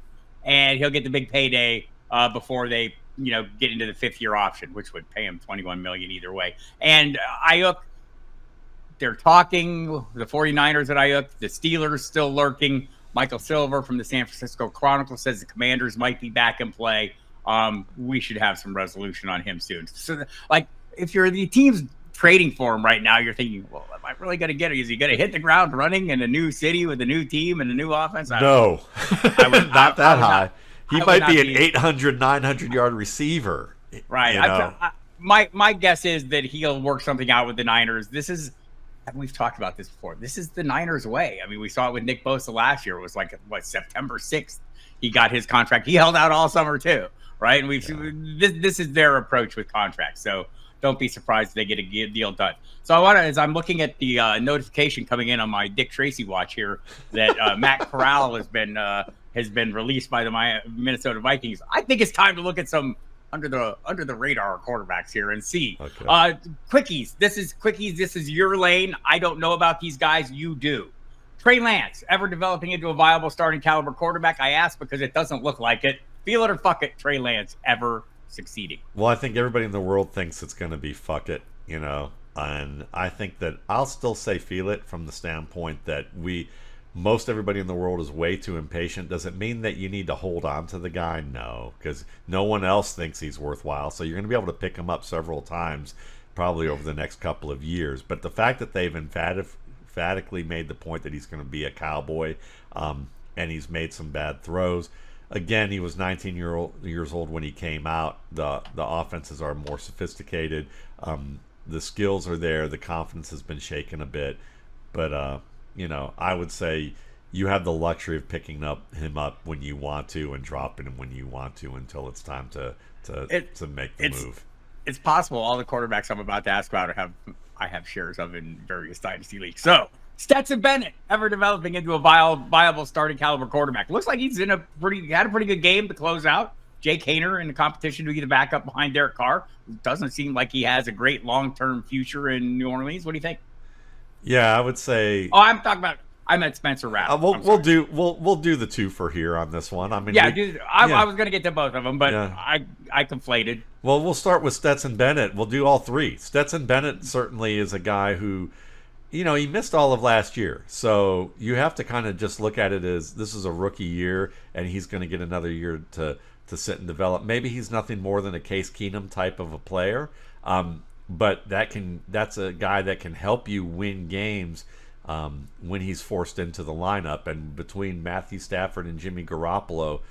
And he'll get the big payday before they, get into the 5th-year option, which would pay him $21 million either way. And Ayuk, they're talking, the 49ers at Ayuk, the Steelers still lurking. Michael Silver from the San Francisco Chronicle says the Commanders might be back in play. We should have some resolution on him soon. So, if you're the team's trading for him right now, you're thinking, well, am I really going to get it? Is he going to hit the ground running in a new city with a new team and a new offense? No, not that high. He might be an 800, 900-yard receiver. Right. My guess is that he'll work something out with the Niners. We've talked about this before. This is the Niners' way. I mean, we saw it with Nick Bosa last year. It was September 6th. He got his contract. He held out all summer too, right? And this is their approach with contracts. So don't be surprised if they get a deal done. So as I'm looking at the notification coming in on my Dick Tracy watch here that Matt Corral has been released by the Minnesota Vikings. I think it's time to look at some under the radar quarterbacks here and see. Okay. Quickies. This is your lane. I don't know about these guys. You do. Trey Lance, ever developing into a viable starting caliber quarterback? I ask because it doesn't look like it. Feel it or fuck it. Trey Lance ever succeeding? Well, I think everybody in the world thinks it's going to be fuck it, and I think that I'll still say feel it from the standpoint that most everybody in the world is way too impatient. Does it mean that you need to hold on to the guy? No, because no one else thinks he's worthwhile. So you're going to be able to pick him up several times, probably over the next couple of years. But the fact that they've emphatically made the point that he's going to be a Cowboy, and he's made some bad throws. Again, he was 19 years old when he came out. The offenses are more sophisticated. The skills are there. The confidence has been shaken a bit. But, I would say you have the luxury of picking him up when you want to and dropping him when you want to until it's time to make the move. It's possible all the quarterbacks I'm about to ask about I have shares of in various dynasty leagues. So Stetson Bennett ever developing into a viable starting caliber quarterback. Looks like he's had a pretty good game to close out. Jake Haener in the competition to be the backup behind Derek Carr. Doesn't seem like he has a great long-term future in New Orleans. What do you think? Yeah, I would say. Oh, I meant Spencer Rattler. We'll do the two for here on this one. I mean, I was going to get to both of them, but I conflated. Well, we'll start with Stetson Bennett. We'll do all three. Stetson Bennett certainly is a guy who, he missed all of last year. So you have to kind of just look at it as this is a rookie year, and he's going to get another year to sit and develop. Maybe he's nothing more than a Case Keenum type of a player, but that's a guy that can help you win games when he's forced into the lineup. And between Matthew Stafford and Jimmy Garoppolo,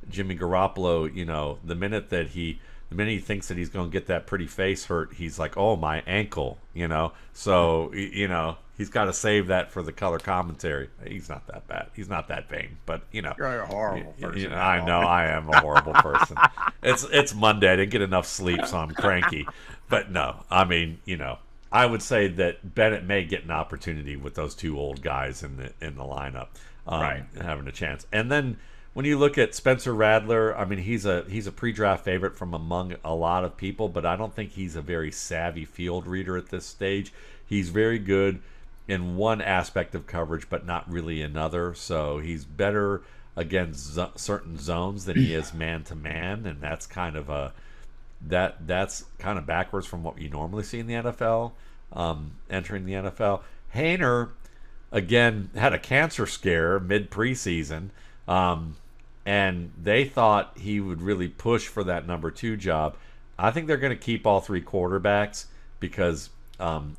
the minute he thinks that he's going to get that pretty face hurt, he's like, oh, my ankle, So, he's got to save that for the color commentary. He's not that bad. He's not that vain, but, You're a horrible person. I know I am a horrible person. It's Monday. I didn't get enough sleep, so I'm cranky. But no, I mean, I would say that Bennett may get an opportunity with those two old guys in the lineup, right, having a chance. And then when you look at Spencer Rattler, I mean, he's a pre-draft favorite from among a lot of people, but I don't think he's a very savvy field reader at this stage. He's very good in one aspect of coverage, but not really another. So he's better against certain zones than he is man-to-man, and that's kind of that's kind of backwards from what you normally see in the NFL, entering the NFL. Haener, again, had a cancer scare mid-preseason, and they thought he would really push for that number 2 job. I think they're going to keep all 3 quarterbacks because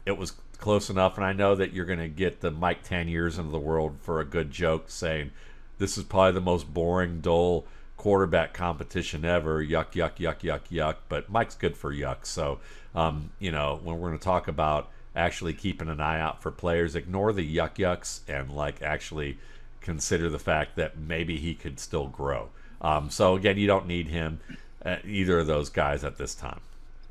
it was close enough, and I know that you're going to get the Mike Taniers of the world for a good joke saying, this is probably the most boring, dull quarterback competition ever, yuck, yuck, yuck, yuck, yuck, but Mike's good for yuck. So, when we're going to talk about actually keeping an eye out for players, ignore the yuck yucks and actually consider the fact that maybe he could still grow. So again, you don't need him, either of those guys at this time.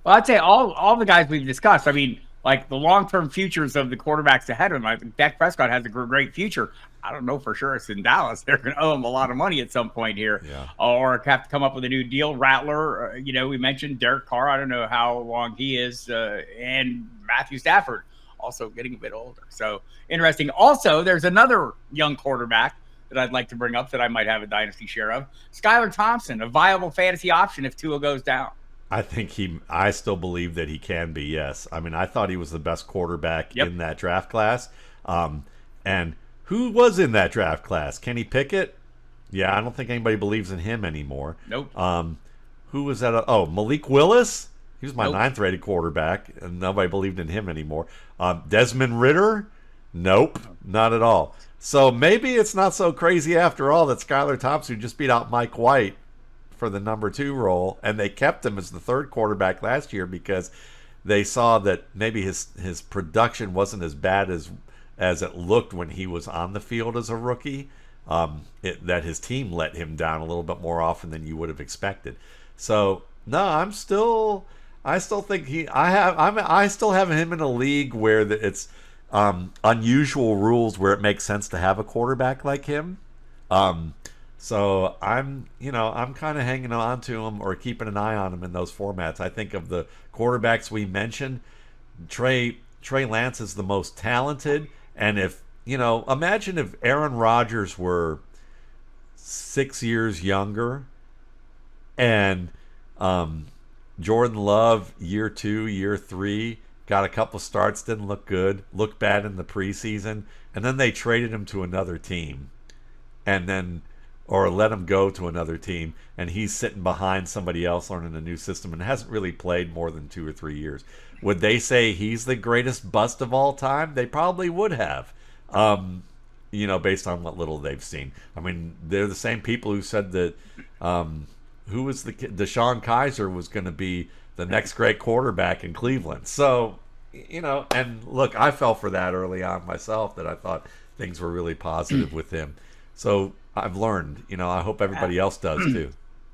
Well, I'd say all the guys we've discussed, I mean, the long-term futures of the quarterbacks ahead of him, I think Dak Prescott has a great future. I don't know for sure it's in Dallas. They're going to owe him a lot of money at some point here, or have to come up with a new deal. Rattler, we mentioned Derek Carr. I don't know how long he is, and Matthew Stafford also getting a bit older. So interesting. Also, there's another young quarterback that I'd like to bring up that I might have a dynasty share of. Skylar Thompson, a viable fantasy option if Tua goes down. I still believe that he can be, yes. I mean, I thought he was the best quarterback in that draft class. And who was in that draft class? Kenny Pickett? Yeah, I don't think anybody believes in him anymore. Nope. Who was that? Malik Willis? He was my 9th rated quarterback, and nobody believed in him anymore. Desmond Ridder? Nope, not at all. So maybe it's not so crazy after all that Skylar Thompson just beat out Mike White for the number 2 role, and they kept him as the 3rd quarterback last year because they saw that maybe his production wasn't as bad as it looked when he was on the field as a rookie. That his team let him down a little bit more often than you would have expected. So no, I still think I still have him in a league where it's unusual rules where it makes sense to have a quarterback like him. So I'm kind of hanging on to him or keeping an eye on him in those formats. I think of the quarterbacks we mentioned, Trey Lance is the most talented. And imagine if Aaron Rodgers were 6 years younger and Jordan Love year 2, year 3, got a couple starts, didn't look good, looked bad in the preseason, and then they traded him to another team or let him go to another team, and he's sitting behind somebody else learning a new system and hasn't really played more than 2 or 3 years. Would they say he's the greatest bust of all time? They probably would have, based on what little they've seen. I mean, they're the same people who said that who was Deshaun Kaiser was going to be the next great quarterback in Cleveland. So, and look, I fell for that early on myself, that I thought things were really positive with him. So I've learned. I hope everybody else does too.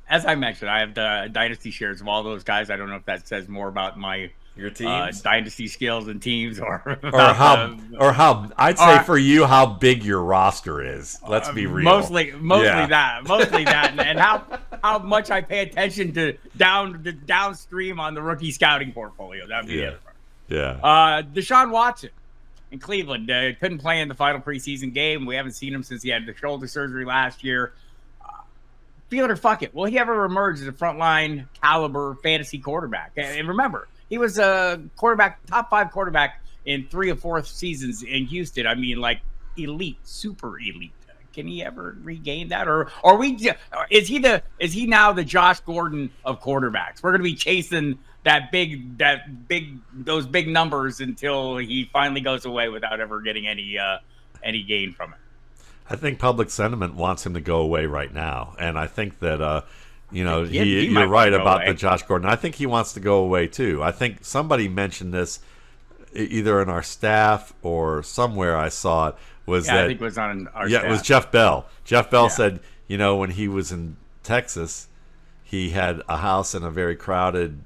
As I mentioned, I have the dynasty shares of all those guys. I don't know if that says more about your teams, dynasty skills and teams, or how I'd say for you how big your roster is. Let's be real. Mostly that, and how much I pay attention to downstream on the rookie scouting portfolio. That'd be it. Yeah. Deshaun Watson in Cleveland couldn't play in the final preseason game. We haven't seen him since he had the shoulder surgery last year. Feel it or fuck it. Will he ever emerge as a frontline caliber fantasy quarterback? And remember, he was a top 5 quarterback in 3 or 4 seasons in Houston. I mean, like elite, super elite. Can he ever regain that, or is he now the Josh Gordon of quarterbacks? We're going to be chasing those big numbers until he finally goes away without ever getting any gain from it. I think public sentiment wants him to go away right now, and I think that you're right about the Josh Gordon. I think he wants to go away too. I think somebody mentioned this either in our staff or somewhere I saw it. I think it was on our staff. It was Jeff Bell. Jeff Bell said, when he was in Texas, he had a house in a very crowded,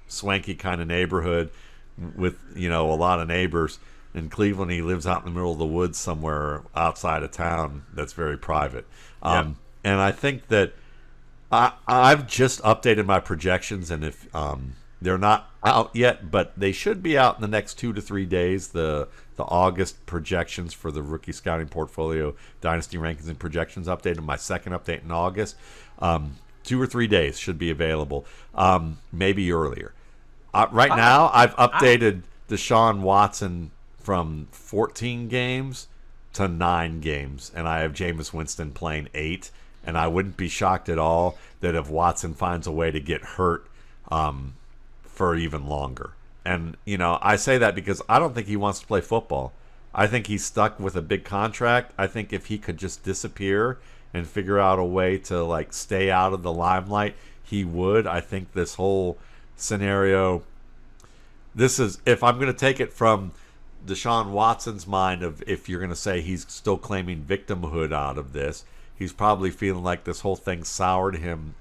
swanky kind of neighborhood with, a lot of neighbors. In Cleveland, he lives out in the middle of the woods somewhere outside of town that's very private. And I think that I've just updated my projections, and if they're not out yet, but they should be out in the next 2 to 3 days, the August projections for the rookie scouting portfolio, dynasty rankings and projections updated, my second update in August. 2 or 3 days should be available, maybe earlier. Right now, I've updated Deshaun Watson from 14 games to 9 games, and I have Jameis Winston playing 8, and I wouldn't be shocked at all that if Watson finds a way to get hurt for even longer. And, I say that because I don't think he wants to play football. I think he's stuck with a big contract. I think if he could just disappear and figure out a way to, stay out of the limelight, he would. I think this whole scenario, if I'm going to take it from Deshaun Watson's mind of if you're going to say he's still claiming victimhood out of this, he's probably feeling like this whole thing soured him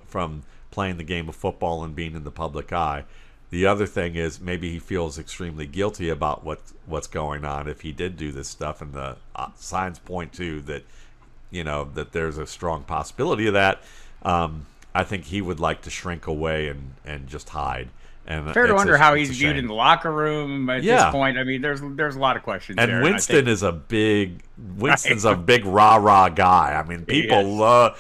from playing the game of football and being in the public eye. The other thing is maybe he feels extremely guilty about what's going on if he did do this stuff, and the signs point to that, that there's a strong possibility of that. I think he would like to shrink away and just hide. And fair to wonder how he's viewed in the locker room at this point. I mean, there's a lot of questions and there. Winston is a big rah-rah guy. I mean, people love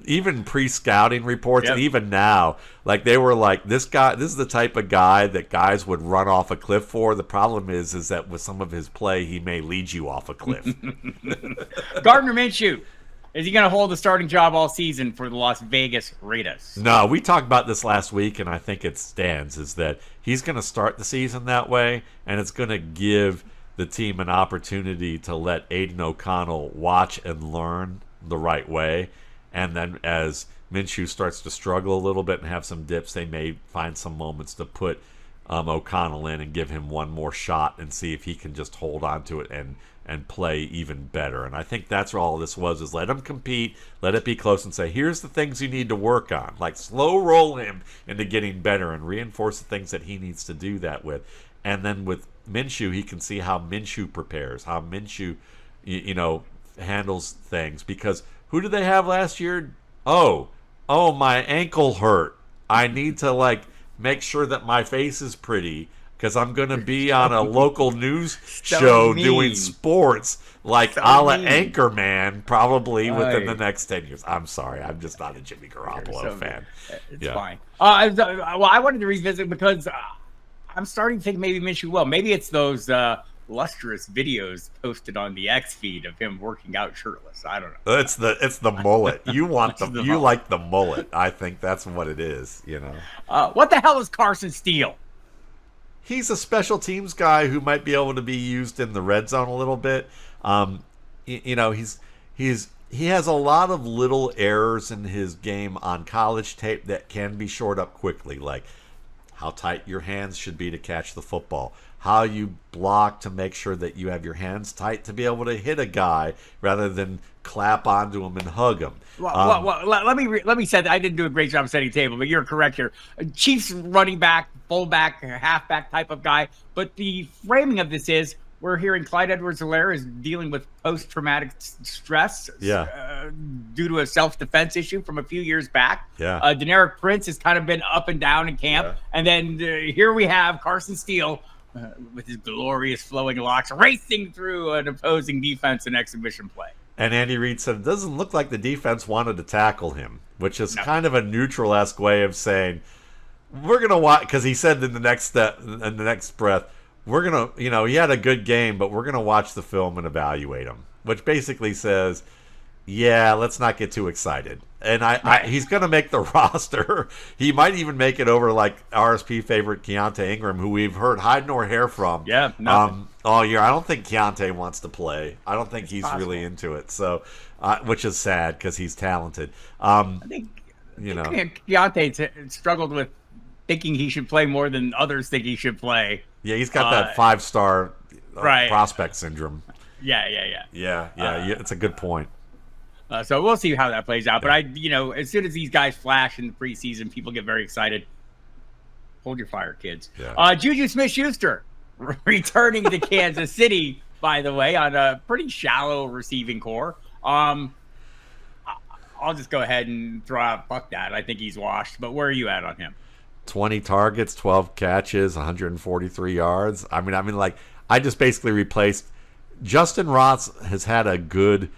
even pre-scouting reports, and even now, they were like, this is the type of guy that guys would run off a cliff for. The problem is that with some of his play, he may lead you off a cliff. Gardner Minshew. Is he going to hold the starting job all season for the Las Vegas Raiders? No, we talked about this last week, and I think it stands, is that he's going to start the season that way, and it's going to give the team an opportunity to let Aiden O'Connell watch and learn the right way. And then as Minshew starts to struggle a little bit and have some dips, they may find some moments to put O'Connell in and give him one more shot and see if he can just hold on to it and play even better. And I think that's what all this was, is let him compete, let it be close, and say, here's the things you need to work on. Slow roll him into getting better and reinforce the things that he needs to do that with. And then with Minshew, he can see how Minshew prepares, how Minshew, handles things. Because who did they have last year? Oh, my ankle hurt. I need to, make sure that my face is pretty, because I'm going to be on a local news show doing sports a la Anchorman probably within the next 10 years. I'm sorry. I'm just not a Jimmy Garoppolo fan. It's fine. I wanted to revisit because I'm starting to think maybe Minshew will. Maybe it's those lustrous videos posted on the X feed of him working out shirtless. I don't know. It's the mullet. You want you like the mullet. I think that's what it is, What the hell is Carson Steele? He's a special teams guy who might be able to be used in the red zone a little bit. He has a lot of little errors in his game on college tape that can be shored up quickly, like how tight your hands should be to catch the football, how you block to make sure that you have your hands tight to be able to hit a guy rather than clap onto him and hug him. Well, let me say that I didn't do a great job setting the table, but you're correct here. Chiefs running back, fullback, halfback type of guy. But the framing of this is we're hearing Clyde Edwards-Helaire is dealing with post-traumatic stress due to a self-defense issue from a few years back. Deneric Prince has kind of been up and down in camp. And then here we have Carson Steele with his glorious flowing locks racing through an opposing defense in exhibition play. And Andy Reid said it doesn't look like the defense wanted to tackle him, which is kind of a neutral-esque way of saying we're going to watch, because he said in the next breath, we're going to, he had a good game, but we're going to watch the film and evaluate him, which basically says, yeah, let's not get too excited. And he's going to make the roster. He might even make it over like RSP favorite Keontae Ingram, who we've heard hide nor hair from all year. I don't think Keontae wants to play. I don't think he's really into it. So, which is sad because he's talented. I think Keontae struggled with thinking he should play more than others think he should play. Yeah, he's got that 5-star prospect syndrome. Yeah. It's a good point. So we'll see how that plays out. But as soon as these guys flash in the preseason, people get very excited. Hold your fire, kids. Juju Smith-Schuster returning to Kansas City, by the way, on a pretty shallow receiving core. I'll just go ahead and throw out, fuck that. I think he's washed. But where are you at on him? 20 targets, 12 catches, 143 yards. I just basically replaced. Justin Ross has had a good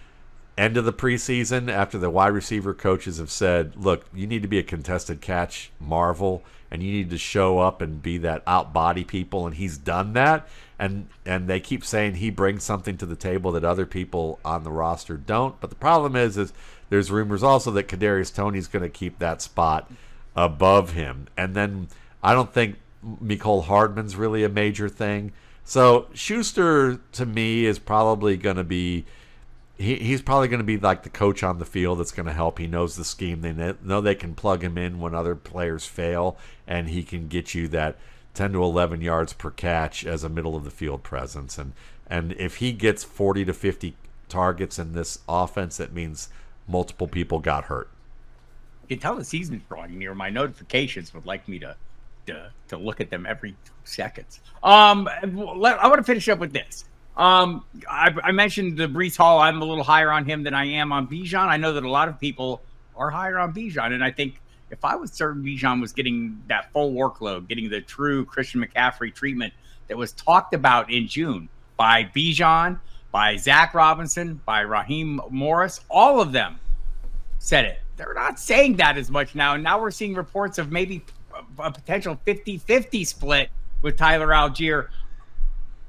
end of the preseason after the wide receiver coaches have said, look, you need to be a contested catch marvel, and you need to show up and be that out-body people, and he's done that. And they keep saying he brings something to the table that other people on the roster don't. But the problem is there's rumors also that Kadarius Toney's going to keep that spot above him. And then I don't think Mecole Hardman's really a major thing. So Schuster, to me, is probably going to be he's probably going to be like the coach on the field that's going to help. He knows the scheme. They know they can plug him in when other players fail, and he can get you that 10 to 11 yards per catch as a middle-of-the-field presence. And if he gets 40 to 50 targets in this offense, that means multiple people got hurt. You can tell the season's drawing near. My notifications would like me to look at them every 2 seconds. I want to finish up with this. I mentioned the Breece Hall. I'm a little higher on him than I am on Bijan. I know that a lot of people are higher on Bijan, and I think if I was certain Bijan was getting that full workload, getting the true Christian McCaffrey treatment that was talked about in June by Bijan, by Zach Robinson, by Raheem Morris, all of them said it. They're not saying that as much now, and now we're seeing reports of maybe a potential 50-50 split with Tyler Algier,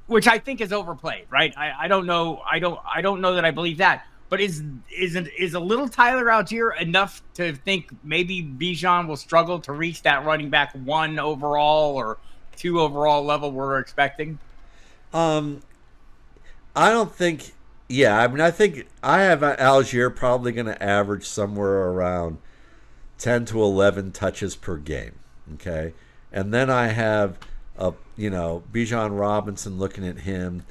which I think is overplayed, right? I don't know. I don't know that I believe that. But is a little Tyler Algier enough to think maybe Bijan will struggle to reach that running back 1 overall or 2 overall level we're expecting? I don't think. Yeah, I think I have Algier probably going to average somewhere around 10 to 11 touches per game. Okay, and then I have Bijan Robinson. Looking at him,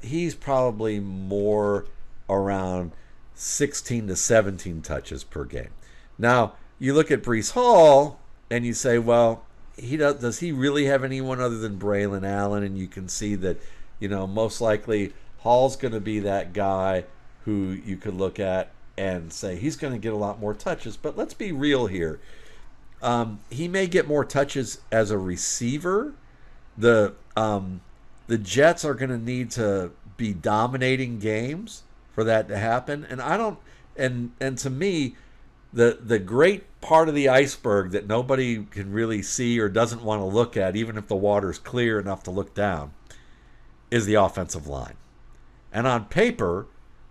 he's probably more around 16 to 17 touches per game. Now, you look at Breece Hall and you say, well, does he really have anyone other than Braylon Allen? And you can see that, most likely Hall's going to be that guy who you could look at and say he's going to get a lot more touches. But let's be real here. He may get more touches as a receiver. The Jets are going to need to be dominating games for that to happen. And to me, the great part of the iceberg that nobody can really see or doesn't want to look at, even if the water's clear enough to look down, is the offensive line. And on paper,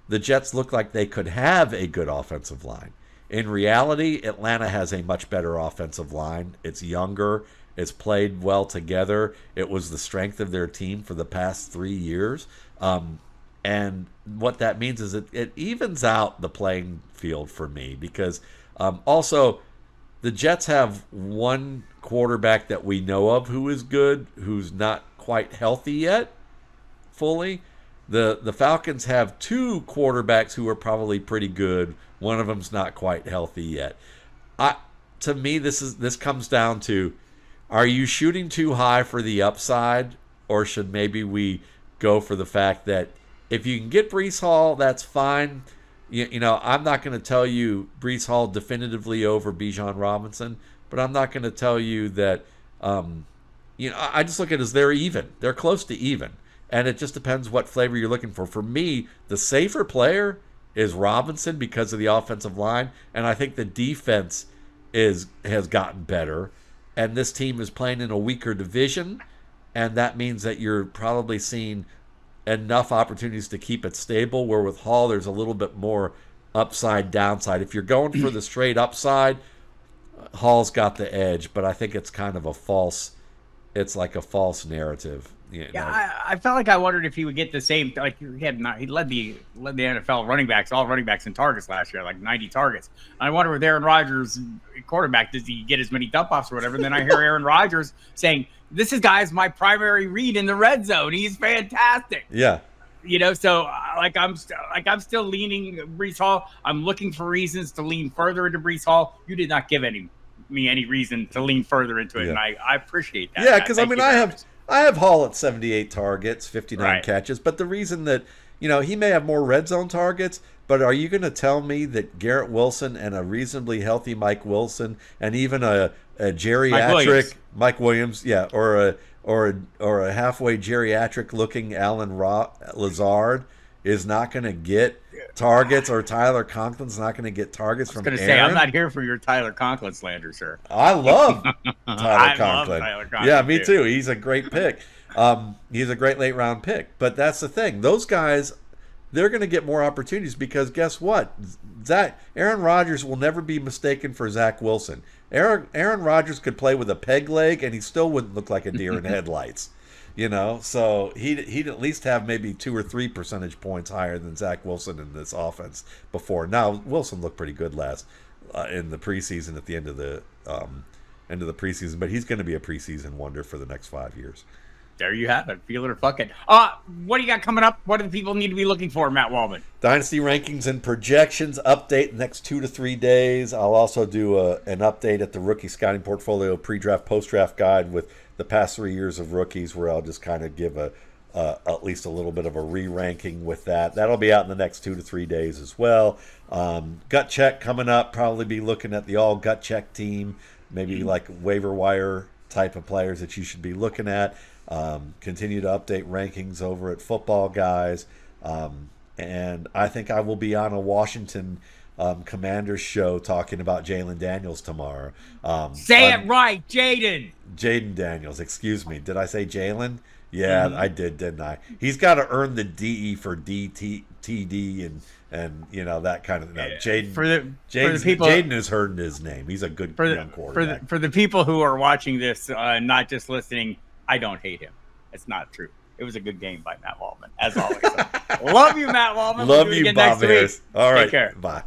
the Jets look like they could have a good offensive line. In reality, Atlanta has a much better offensive line. It's younger. It's played well together. It was the strength of their team for the past 3 years. And what that means is it evens out the playing field for me because also the Jets have one quarterback that we know of who is good, who's not quite healthy yet, fully. The Falcons have 2 quarterbacks who are probably pretty good. One of them's not quite healthy yet. To me, this comes down to, are you shooting too high for the upside, or should maybe we go for the fact that if you can get Breece Hall, that's fine. You know, I'm not going to tell you Breece Hall definitively over Bijan Robinson, but I'm not going to tell you that. I just look at it as they're even. They're close to even, and it just depends what flavor you're looking for. For me, the safer player is Robinson because of the offensive line, and I think the defense has gotten better, and this team is playing in a weaker division, and that means that you're probably seeing enough opportunities to keep it stable, where with Hall there's a little bit more upside downside. If you're going for the straight upside, Hall's got the edge, but I think it's kind of a false narrative. Yeah, I felt like I wondered if he would get the same. Like he led the NFL running backs, all running backs in targets last year, like 90 targets. I wonder with Aaron Rodgers, quarterback, does he get as many dump offs or whatever? And then I hear Aaron Rodgers saying, "This guy's my primary read in the red zone. He's fantastic." Yeah. So I'm still leaning Breece Hall. I'm looking for reasons to lean further into Breece Hall. You did not give me any reason to lean further into it, and I appreciate that. Yeah, because I have Hall at 78 targets, 59 catches, but the reason that he may have more red zone targets, but are you going to tell me that Garrett Wilson and a reasonably healthy Mike Wilson and even a geriatric Mike Williams, or a halfway geriatric looking Alan Lazard is not going to get targets, or Tyler Conklin's not going to get targets from Aaron? I was going to say, I'm not here for your Tyler Conklin slander, sir. I love Tyler Conklin. Love Tyler Conklin. Yeah, me too. He's a great pick. He's a great late round pick. But that's the thing. Those guys, they're going to get more opportunities because guess what? Aaron Rodgers will never be mistaken for Zach Wilson. Aaron Rodgers could play with a peg leg and he still wouldn't look like a deer in headlights. So he'd at least have maybe 2 or 3 percentage points higher than Zach Wilson in this offense before. Now Wilson looked pretty good in the preseason at the end of the preseason, but he's going to be a preseason wonder for the next 5 years. There you have it. Feel it or fuck it. What do you got coming up? What do the people need to be looking for, Matt Waldman? Dynasty rankings and projections update the next 2 to 3 days. I'll also do an update at the rookie scouting portfolio pre-draft, post-draft guide with the past 3 years of rookies, where I'll just kind of give at least a little bit of a re-ranking with that. That'll be out in the next 2 to 3 days as well. Gut check coming up. Probably be looking at the all gut check team, maybe like waiver wire type of players that you should be looking at. Continue to update rankings over at Football Guys. And I think I will be on a Washington Commanders show talking about Jayden Daniels tomorrow. Say it right, Jayden Daniels. Excuse me. Did I say Jalen? Yeah, I did, didn't I? He's got to earn the DE for DTD and that kind of thing. Jayden has earned his name. He's a good young quarterback. For the people who are watching this, not just listening, I don't hate him. It's not true. It was a good game by Matt Waldman, as always. Love you, Matt Waldman. Love you, Bob Harris. All right. Take care. Bye.